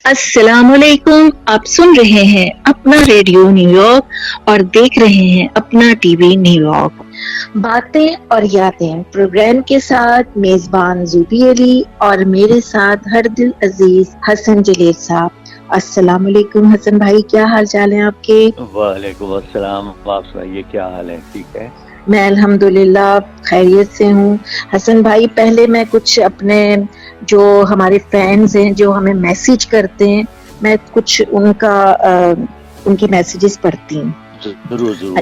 السلام علیکم. آپ سن رہے ہیں اپنا ریڈیو نیو یارک اور دیکھ رہے ہیں اپنا ٹی وی نیو یارک. باتیں اور یادیں پروگرام کے ساتھ میزبان زوبی علی اور میرے ساتھ ہر دل عزیز حسن جلیل صاحب. السلام علیکم حسن بھائی, کیا حال چال ہیں آپ کے؟ وعلیکم السلام. آپ سنائیے کیا حال ہے؟ ٹھیک ہے. میں الحمدللہ خیریت سے ہوں. حسن بھائی, پہلے میں کچھ اپنے جو ہمارے فرینڈز ہیں جو ہمیں میسج کرتے ہیں, میں کچھ ان کی میسیجز پڑھتی ہوں. ضرور ضرور.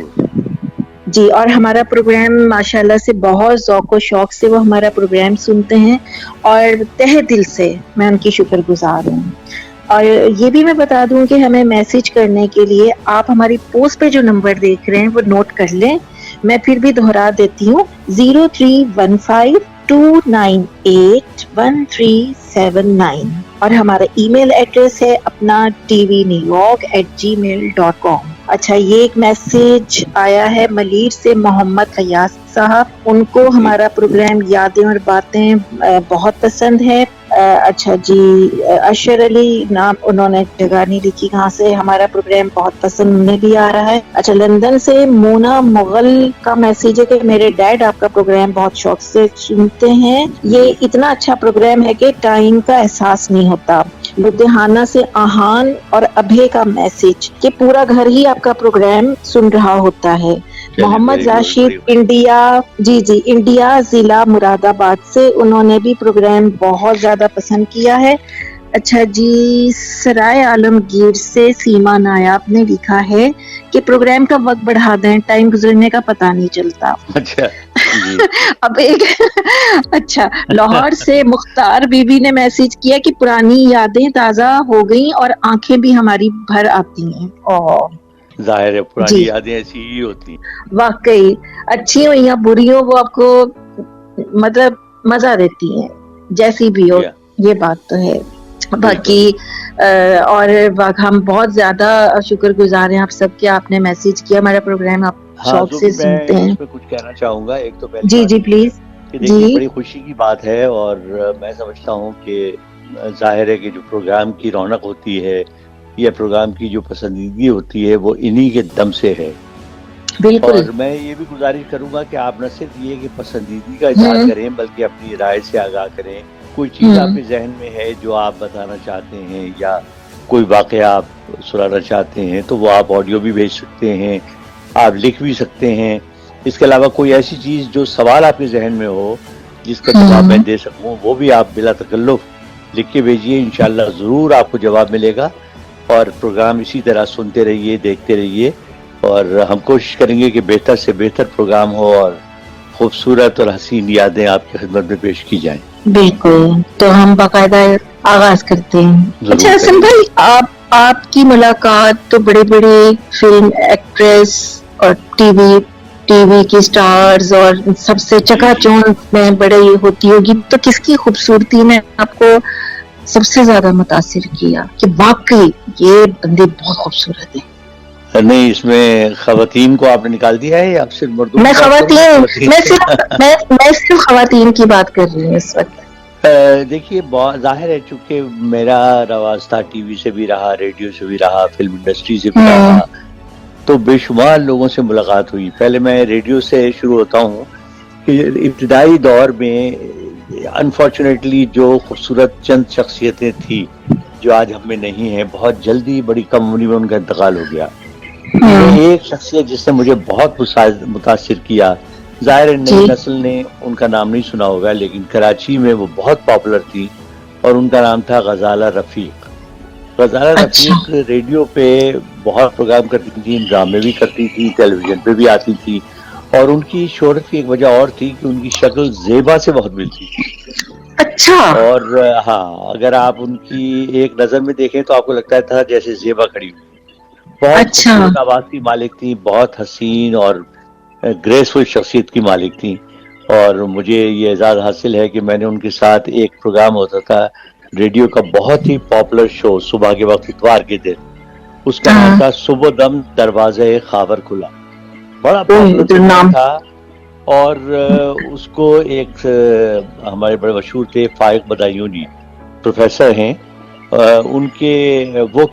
جی, اور ہمارا پروگرام ماشاءاللہ سے بہت ذوق و شوق سے وہ ہمارا پروگرام سنتے ہیں اور تہہ دل سے میں ان کی شکر گزار ہوں. اور یہ بھی میں بتا دوں کہ ہمیں میسج کرنے کے لیے آپ ہماری پوسٹ پہ جو نمبر دیکھ رہے ہیں وہ نوٹ کر لیں. میں پھر بھی دہرا دیتی ہوں, 031529811379 اور ہمارا ای میل ایڈریس ہے اپنا tvnewyork@gmail.com. اچھا, یہ ایک میسج آیا ہے ملیر سے محمد فیاض صاحب. ان کو جی ہمارا پروگرام یادیں اور باتیں بہت پسند ہے. اچھا جی, اشر علی نام انہوں نے جگہ نہیں لکھی کہاں سے. ہمارا پروگرام بہت پسند انہیں بھی آ رہا ہے. اچھا, لندن سے مونا مغل کا میسج ہے کہ میرے ڈیڈ آپ کا پروگرام بہت شوق سے سنتے ہیں. یہ اتنا اچھا پروگرام ہے کہ ٹائم کا احساس نہیں ہوتا. لدھیانہ سے آہان اور ابھے کا میسج کہ پورا گھر ہی آپ کا پروگرام سن رہا ہوتا ہے. چلیں, محمد ویری گڈ, راشد بڑی خوشی. انڈیا, جی انڈیا ضلع مراد آباد سے, انہوں نے بھی پروگرام بہت زیادہ پسند کیا ہے. اچھا جی, سرائے عالمگیر سے سیما نایاب نے لکھا ہے کہ پروگرام کا وقت بڑھا دیں, ٹائم گزرنے کا پتہ نہیں چلتا. اچھا جی. اب ایک اچھا, لاہور سے مختار بی بی نے میسج کیا کہ پرانی یادیں تازہ ہو گئیں اور آنکھیں بھی ہماری بھر آتی ہیں. ظاہر ہے پرانی جی, یادیں ایسی ہی ہوتی ہیں. واقعی اچھی ہو یا بری ہو, وہ آپ کو مطلب مزہ دیتی ہیں جیسی بھی ہو. یا یہ بات تو ہے. بالکل. باقی اور ہم بہت زیادہ شکر گزار ہیں آپ سب کے, آپ نے میسج کیا, ہمارا پروگرام آپ ہاں شوق سے زوبی, میں سنتے ہیں. اس پہ کچھ کہنا چاہوں گا. ایک تو پہلی جی بات جی یہ ہے پلیز. کہ جی دیکھیے بڑی خوشی کی بات ہے, اور میں سمجھتا ہوں کہ ظاہر ہے کہ جو پروگرام کی رونق ہوتی ہے یا پروگرام کی جو پسندیدگی ہوتی ہے وہ انہی کے دم سے ہے. بالکل. اور میں یہ بھی گزارش کروں گا کہ آپ نہ صرف یہ کہ پسندیدگی کا اظہار ہوں کریں بلکہ اپنی رائے سے آگاہ کریں. کوئی چیز آپ ہوں کے ذہن میں ہے جو آپ بتانا چاہتے ہیں یا کوئی واقعہ آپ سنانا چاہتے ہیں تو وہ آپ آڈیو بھی بھیج سکتے ہیں, آپ لکھ بھی سکتے ہیں. اس کے علاوہ کوئی ایسی چیز جو سوال آپ کے ذہن میں ہو جس کا جواب میں ہوں دے سکوں, وہ بھی آپ بلا تکلف لکھ کے بھیجیے. انشاءاللہ ضرور آپ کو جواب ملے گا. اور پروگرام اسی طرح سنتے رہیے, دیکھتے رہیے, اور ہم کوشش کریں گے کہ بہتر سے بہتر پروگرام ہو اور خوبصورت اور حسین یادیں آپ کی خدمت میں پیش کی جائیں. بالکل. تو ہم باقاعدہ آغاز کرتے ہیں. اچھا ضرور حسن کریے. بھائی, آپ کی ملاقات تو بڑے بڑے فلم ایکٹریس اور ٹی وی کی سٹارز اور سب سے جی چکا جی. چوند میں بڑے ہوتی ہوگی, تو کس کی خوبصورتی نے آپ کو سب سے زیادہ متاثر کیا کہ واقعی یہ بندے بہت خوبصورت ہیں؟ نہیں, اس میں خواتین کو آپ نے نکال دیا ہے یا آپ صرف مردوں میں کی بات کروں یا خواتین؟ میں صرف خواتین کی بات کر رہی ہوں اس وقت. دیکھیے, ظاہر ہے چونکہ میرا رواج تھا ٹی وی سے بھی رہا, ریڈیو سے بھی رہا, فلم انڈسٹری سے بھی ہوں رہا, تو بے شمار لوگوں سے ملاقات ہوئی. پہلے میں ریڈیو سے شروع ہوتا ہوں کہ ابتدائی دور میں انفارچونیٹلی جو خوبصورت چند شخصیتیں تھیں جو آج ہم میں نہیں ہیں, بہت جلدی بڑی کم عمری میں ان کا انتقال ہو گیا. ان میں ہوں ایک شخصیت جس نے مجھے بہت متاثر کیا, ظاہر نئی جی نسل نے ان کا نام نہیں سنا ہوگا, لیکن کراچی میں وہ بہت پاپولر تھی, اور ان کا نام تھا غزالہ رفیق. غزالہ اچھا رفیق ریڈیو پہ بہت پروگرام کرتی تھی, ڈرامے بھی کرتی تھی, ٹیلی ویژن پہ بھی آتی تھی, اور ان کی شہرت کی ایک وجہ اور تھی کہ ان کی شکل زیبا سے بہت ملتی تھی. اچھا اور ہاں, اگر آپ ان کی ایک نظر میں دیکھیں تو آپ کو لگتا تھا جیسے زیبا کھڑی ہوئی. بہت اچھا خوبصورت آواز کی مالک تھی, بہت حسین اور گریسفل شخصیت کی مالک تھی. اور مجھے یہ اعزاز حاصل ہے کہ میں نے ان کے ساتھ ایک پروگرام ہوتا تھا ریڈیو کا, بہت ہی پاپولر شو, صبح کے وقت اتوار کے دن, اس کا نام ہاں تھا صبح دم دروازہ خاور کھلا. بڑا پاپولر پروگرام نام تھا. اور اس کو ایک ہمارے بڑے مشہور تھے فائق بدایونی, پروفیسر ہیں, ان کے وہ